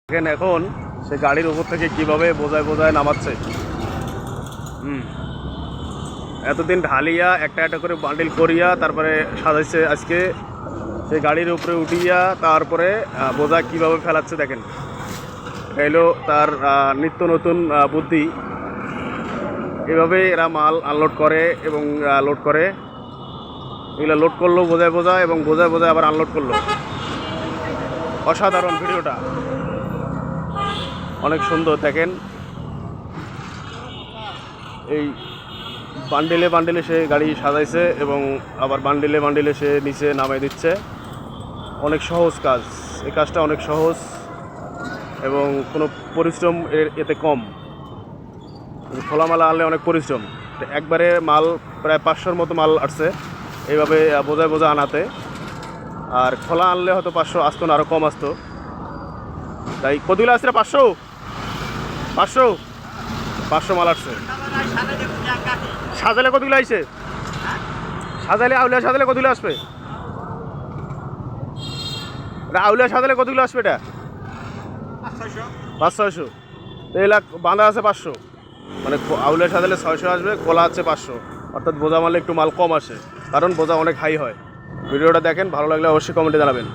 দেখেন এখন সে গাড়ির উপর থেকে কিভাবে বোঝায় বোঝায় নামাচ্ছে। এতদিন ঢালিয়া একটা একটা করে বান্ডিল করিয়া তারপরে সাজাইছে। আজকে সে গাড়ির উপরে উঠিয়া তারপরে বোঝা কিভাবে ফেলাচ্ছে দেখেন। এলো তার নিত্য নতুন বুদ্ধি। এভাবে এরা মাল আনলোড করে এবং লোড করে। এগুলো লোড করলো বোঝায় বোঝা এবং বোঝায় বোঝায় আবার আনলোড করলো। অসাধারণ ভিডিওটা, অনেক সুন্দর। দেখেন এই বান্ডিলে বান্ডিলে সে গাড়ি সাজাইছে এবং আবার বান্ডিলে বান্ডিলে সে নিচে নামাই দিচ্ছে। অনেক সহজ কাজ, এই কাজটা অনেক সহজ এবং কোনো পরিশ্রম এতে কম। খোলা মাল আনলে অনেক পরিশ্রম। একবারে মাল প্রায় 500-র মতো মাল আসছে এইভাবে বোঝায় বোঝা আনাতে। আর খোলা আনলে হয়তো 500 আসতো না, আরও কম আসতো। তাই কতগুলো আসছে? 500 মাল আসছে। সাজালে কতগুলো আসছে? সাজালে আউলিয়া সাজালে কতগুলো আসবে? আউলিয়া সাজালে কতগুলো আসবে? এটা 500-600। এই লাখ বাঁধা আছে 500, মানে আউলিয়া সাজালে 600 আসবে, কলা আছে 500। অর্থাৎ বোঝা মারলে একটু মাল কম আসে, কারণ বোঝা অনেক হাই হয়। ভিডিওটা দেখেন, ভালো লাগলে অবশ্যই কমেন্টে জানাবেন।